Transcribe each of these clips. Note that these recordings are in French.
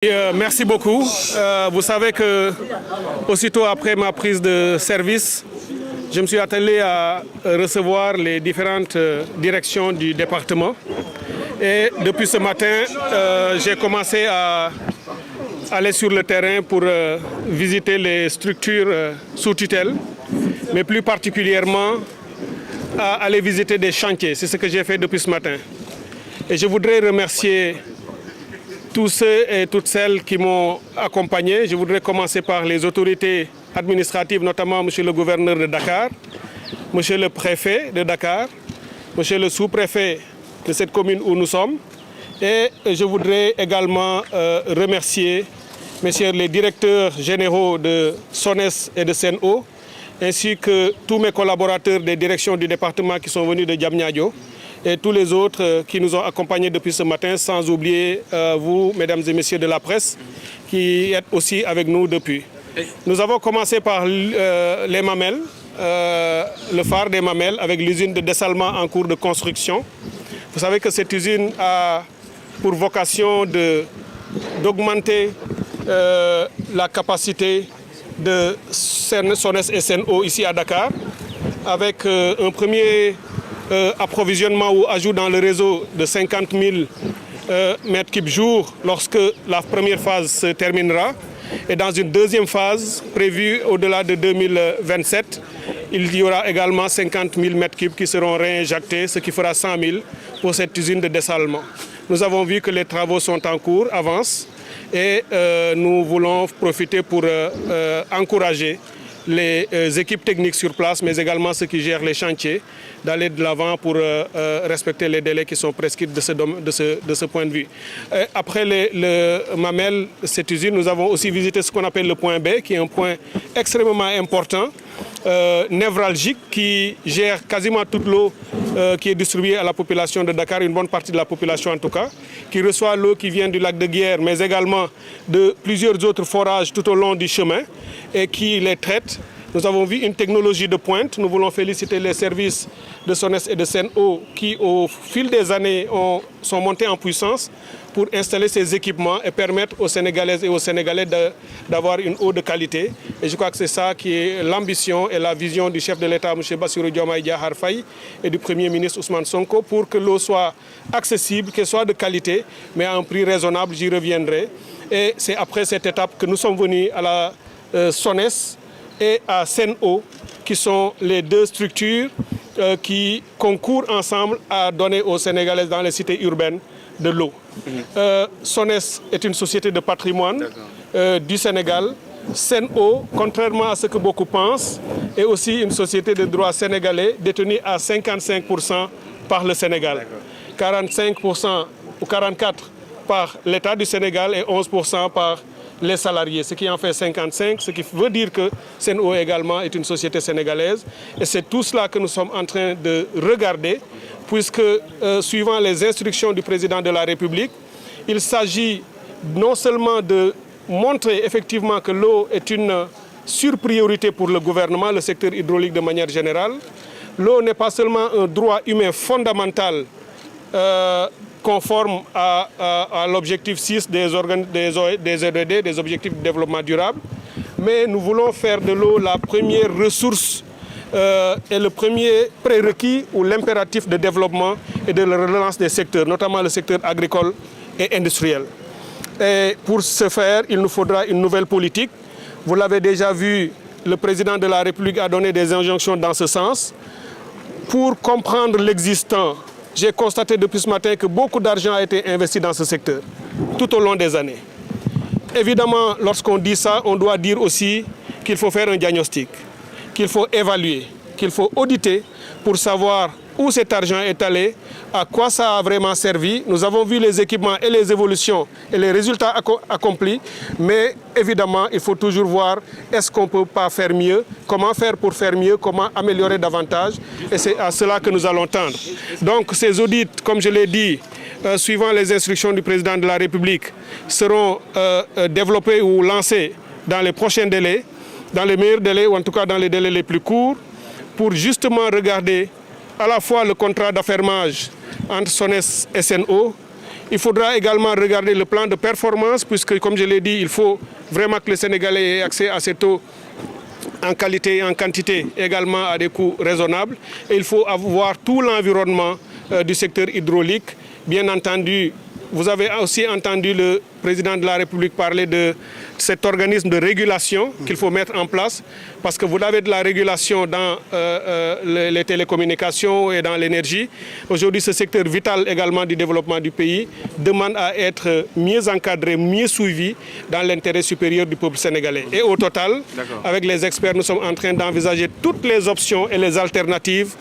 Merci beaucoup. Vous savez que aussitôt après ma prise de service, je me suis attelé à recevoir les différentes directions du département. Et depuis ce matin, j'ai commencé à aller sur le terrain pour visiter les structures sous tutelle, mais plus particulièrement à aller visiter des chantiers. C'est ce que j'ai fait depuis ce matin. Et je voudrais remercier tous ceux et toutes celles qui m'ont accompagné. Je voudrais commencer par les autorités administratives, notamment M. le gouverneur de Dakar, M. le préfet de Dakar, M. le sous-préfet de cette commune où nous sommes. Et je voudrais également remercier messieurs les directeurs généraux de SONES et de SEN'EAU, ainsi que tous mes collaborateurs des directions du département qui sont venus de Diamniadio, et tous les autres qui nous ont accompagnés depuis ce matin, sans oublier vous, mesdames et messieurs de la presse, qui êtes aussi avec nous depuis. Nous avons commencé par les mamelles, le phare des mamelles, avec l'usine de dessalement en cours de construction. Vous savez que cette usine a pour vocation d'augmenter la capacité de SONES et SEN'EAU ici à Dakar, avec un premier approvisionnement ou ajout dans le réseau de 50 000 mètres cubes jour lorsque la première phase se terminera. Et dans une deuxième phase prévue au-delà de 2027, il y aura également 50 000 mètres cubes qui seront réinjectés, ce qui fera 100 000 pour cette usine de dessalement. Nous avons vu que les travaux sont en cours, avancent, et nous voulons profiter pour encourager les équipes techniques sur place, mais également ceux qui gèrent les chantiers, d'aller de l'avant pour respecter les délais qui sont prescrits de ce point de vue. Après le mamel, cette usine, nous avons aussi visité ce qu'on appelle le point B, qui est un point extrêmement important, névralgique, qui gère quasiment toute l'eau qui est distribuée à la population de Dakar, une bonne partie de la population en tout cas, qui reçoit l'eau qui vient du lac de Guiers, mais également de plusieurs autres forages tout au long du chemin et qui les traite. Nous avons vu une technologie de pointe. Nous voulons féliciter les services de SONES et de SEN'EAU qui, au fil des années, sont montés en puissance pour installer ces équipements et permettre aux Sénégalaises et aux Sénégalais d'avoir une eau de qualité. Et je crois que c'est ça qui est l'ambition et la vision du chef de l'État, M. Bassirou Diomaye Diakhar Faye, et du Premier ministre Ousmane Sonko, pour que l'eau soit accessible, qu'elle soit de qualité, mais à un prix raisonnable, j'y reviendrai. Et c'est après cette étape que nous sommes venus à la SONES et à SEN'EAU, qui sont les deux structures qui concourent ensemble à donner aux Sénégalais dans les cités urbaines de l'eau. SONES est une société de patrimoine du Sénégal. SEN'EAU, contrairement à ce que beaucoup pensent, est aussi une société de droit sénégalais détenue à 55% par le Sénégal, 45% ou 44% par l'État du Sénégal et 11% par les salariés, ce qui en fait 55, ce qui veut dire que SEN'EAU également est une société sénégalaise. Et c'est tout cela que nous sommes en train de regarder, puisque suivant les instructions du président de la République, il s'agit non seulement de montrer effectivement que l'eau est une surpriorité pour le gouvernement, le secteur hydraulique de manière générale. L'eau n'est pas seulement un droit humain fondamental conforme à l'objectif 6 des ODD, des objectifs de développement durable, mais nous voulons faire de l'eau la première ressource et le premier prérequis ou l'impératif de développement et de la relance des secteurs, notamment le secteur agricole et industriel. Et pour ce faire, il nous faudra une nouvelle politique. Vous l'avez déjà vu, le président de la République a donné des injonctions dans ce sens. Pour comprendre l'existant, j'ai constaté depuis ce matin que beaucoup d'argent a été investi dans ce secteur, tout au long des années. Évidemment, lorsqu'on dit ça, on doit dire aussi qu'il faut faire un diagnostic, qu'il faut évaluer, qu'il faut auditer pour savoir où cet argent est allé, à quoi ça a vraiment servi. Nous avons vu les équipements et les évolutions et les résultats accomplis, mais évidemment, il faut toujours voir est-ce qu'on ne peut pas faire mieux, comment faire pour faire mieux, comment améliorer davantage, et c'est à cela que nous allons tendre. Donc ces audits, comme je l'ai dit, suivant les instructions du président de la République, seront développés ou lancés dans les prochains délais, dans les meilleurs délais, ou en tout cas dans les délais les plus courts, pour justement regarder à la fois le contrat d'affermage entre SONES et SEN'EAU, Il faudra également regarder le plan de performance, puisque, comme je l'ai dit, il faut vraiment que les Sénégalais aient accès à cette eau en qualité et en quantité, également à des coûts raisonnables. Et il faut avoir tout l'environnement du secteur hydraulique. Bien entendu, vous avez aussi entendu le président de la République parler de cet organisme de régulation qu'il faut mettre en place, parce que vous avez de la régulation dans les télécommunications et dans l'énergie. Aujourd'hui, ce secteur vital également du développement du pays demande à être mieux encadré, mieux suivi dans l'intérêt supérieur du peuple sénégalais. Et au total, avec les experts, nous sommes en train d'envisager toutes les options et les alternatives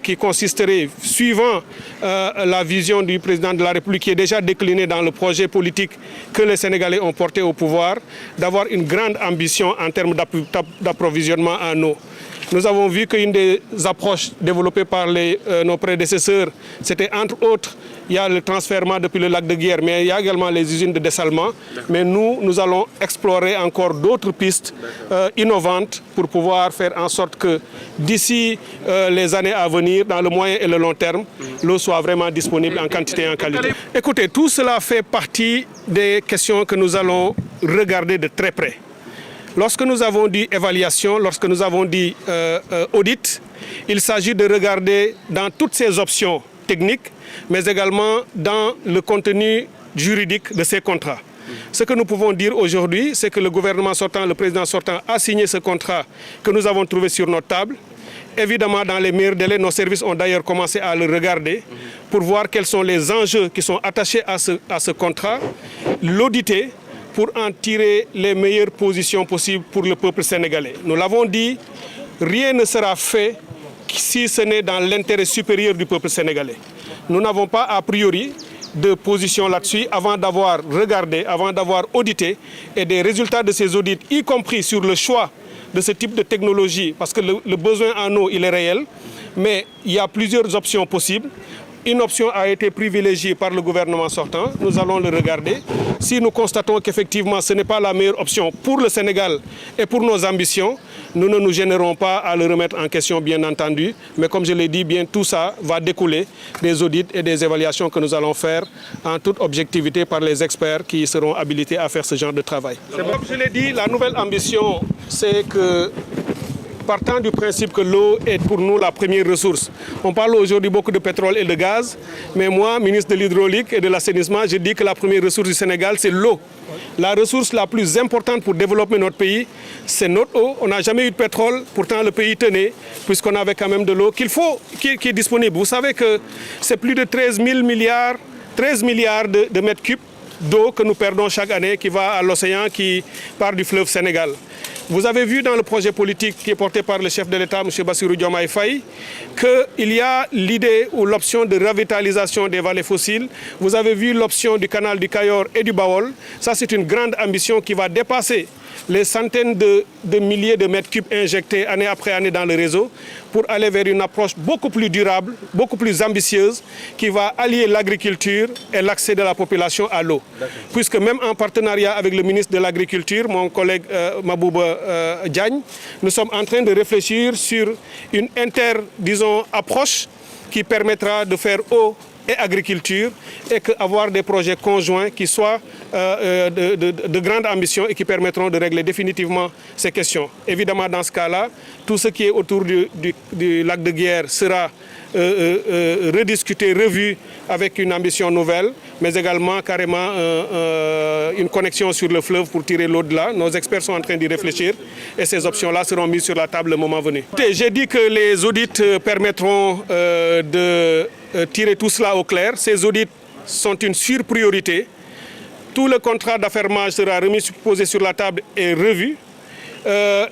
qui consisteraient, suivant la vision du président de la République qui est déjà déclinée dans le projet politique que les Sénégalais ont porté au pouvoir, d'avoir une grande ambition en termes d'approvisionnement en eau. Nous avons vu qu'une des approches développées par nos prédécesseurs, c'était entre autres, il y a le transfèrement depuis le lac de Guiers, mais il y a également les usines de dessalement. Mais nous allons explorer encore d'autres pistes innovantes pour pouvoir faire en sorte que d'ici les années à venir, dans le moyen et le long terme, l'eau soit vraiment disponible en quantité et en qualité. Écoutez, tout cela fait partie des questions que nous allons regarder de très près. Lorsque nous avons dit évaluation, lorsque nous avons dit audit, il s'agit de regarder dans toutes ces options techniques, mais également dans le contenu juridique de ces contrats. Ce que nous pouvons dire aujourd'hui, c'est que le gouvernement sortant, le président sortant a signé ce contrat que nous avons trouvé sur notre table. Évidemment, dans les meilleurs délais, nos services ont d'ailleurs commencé à le regarder pour voir quels sont les enjeux qui sont attachés à ce contrat, l'auditer, pour en tirer les meilleures positions possibles pour le peuple sénégalais. Nous l'avons dit, rien ne sera fait si ce n'est dans l'intérêt supérieur du peuple sénégalais. Nous n'avons pas a priori de position là-dessus avant d'avoir regardé, avant d'avoir audité, et des résultats de ces audits, y compris sur le choix de ce type de technologie, parce que le besoin en eau, il est réel, mais il y a plusieurs options possibles. Une option a été privilégiée par le gouvernement sortant. Nous allons le regarder. Si nous constatons qu'effectivement ce n'est pas la meilleure option pour le Sénégal et pour nos ambitions, nous ne nous gênerons pas à le remettre en question, bien entendu. Mais comme je l'ai dit, bien tout ça va découler des audits et des évaluations que nous allons faire en toute objectivité par les experts qui seront habilités à faire ce genre de travail. Comme je l'ai dit, la nouvelle ambition, c'est que, partant du principe que l'eau est pour nous la première ressource. On parle aujourd'hui beaucoup de pétrole et de gaz, mais moi, ministre de l'hydraulique et de l'assainissement, je dis que la première ressource du Sénégal, c'est l'eau. La ressource la plus importante pour développer notre pays, c'est notre eau. On n'a jamais eu de pétrole, pourtant le pays tenait, puisqu'on avait quand même de l'eau qui est disponible. Vous savez que c'est plus de 13 milliards de mètres cubes d'eau que nous perdons chaque année, qui va à l'océan, qui part du fleuve Sénégal. Vous avez vu dans le projet politique qui est porté par le chef de l'État, M. Bassirou Diomaye Faye, qu'il y a l'idée ou l'option de revitalisation des vallées fossiles. Vous avez vu l'option du canal du Cayor et du Baol. Ça, c'est une grande ambition qui va dépasser les centaines de milliers de mètres cubes injectés année après année dans le réseau pour aller vers une approche beaucoup plus durable, beaucoup plus ambitieuse, qui va allier l'agriculture et l'accès de la population à l'eau. Puisque même en partenariat avec le ministre de l'Agriculture, mon collègue Mabouba Diagne, nous sommes en train de réfléchir sur une approche qui permettra de faire eau et agriculture, et avoir des projets conjoints qui soient de grande ambition et qui permettront de régler définitivement ces questions. Évidemment, dans ce cas-là, tout ce qui est autour du lac de Guiers sera rediscuté, revu avec une ambition nouvelle, mais également carrément une connexion sur le fleuve pour tirer l'eau de là. Nos experts sont en train d'y réfléchir et ces options-là seront mises sur la table le moment venu. J'ai dit que les audits permettront de tirer tout cela au clair. Ces audits sont une surpriorité. Tout le contrat d'affermage sera posé sur la table et revu.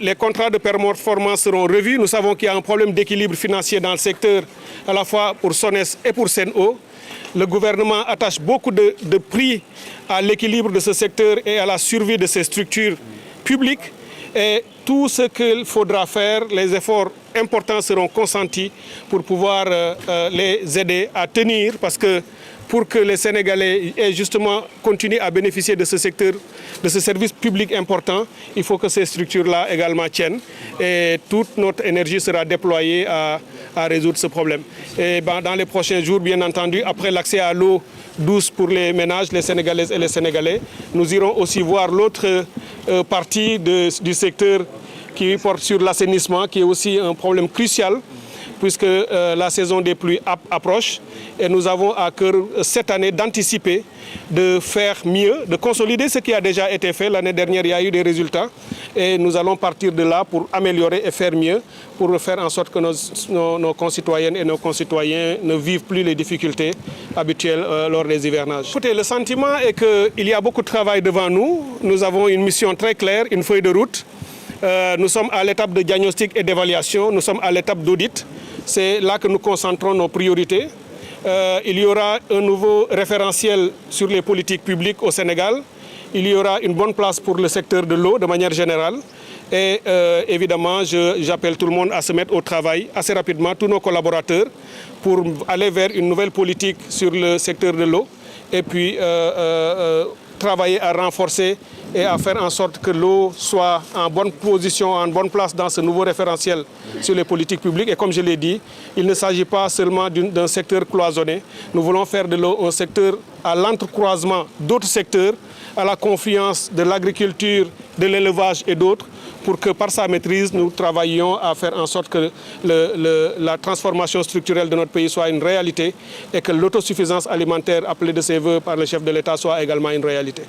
Les contrats de performance seront revus. Nous savons qu'il y a un problème d'équilibre financier dans le secteur, à la fois pour SONES et pour Sen'Eau. Le gouvernement attache beaucoup de prix à l'équilibre de ce secteur et à la survie de ces structures publiques. Et tout ce qu'il faudra faire, les efforts importants seront consentis pour pouvoir les aider à tenir, parce que pour que les Sénégalais aient justement continué à bénéficier de ce secteur, de ce service public important, il faut que ces structures-là également tiennent et toute notre énergie sera déployée à résoudre ce problème. Et dans les prochains jours, bien entendu, après l'accès à l'eau douce pour les ménages, les Sénégalaises et les Sénégalais, nous irons aussi voir l'autre partie du secteur qui porte sur l'assainissement, qui est aussi un problème crucial, puisque la saison des pluies approche et nous avons à cœur cette année d'anticiper, de faire mieux, de consolider ce qui a déjà été fait. L'année dernière, il y a eu des résultats et nous allons partir de là pour améliorer et faire mieux, pour faire en sorte que nos concitoyennes et nos concitoyens ne vivent plus les difficultés habituelles lors des hivernages. Écoutez, le sentiment est qu'il y a beaucoup de travail devant nous. Nous avons une mission très claire, une feuille de route. Nous sommes à l'étape de diagnostic et d'évaluation, nous sommes à l'étape d'audit. C'est là que nous concentrons nos priorités. Il y aura un nouveau référentiel sur les politiques publiques au Sénégal. Il y aura une bonne place pour le secteur de l'eau de manière générale. Et évidemment, j'appelle tout le monde à se mettre au travail assez rapidement, tous nos collaborateurs, pour aller vers une nouvelle politique sur le secteur de l'eau. Et puis travailler à renforcer et à faire en sorte que l'eau soit en bonne position, en bonne place dans ce nouveau référentiel sur les politiques publiques. Et comme je l'ai dit, il ne s'agit pas seulement d'un secteur cloisonné. Nous voulons faire de l'eau un secteur à l'entrecroisement d'autres secteurs, à la confiance de l'agriculture, de l'élevage et d'autres, pour que par sa maîtrise, nous travaillions à faire en sorte que la transformation structurelle de notre pays soit une réalité et que l'autosuffisance alimentaire appelée de ses voeux par le chef de l'État soit également une réalité.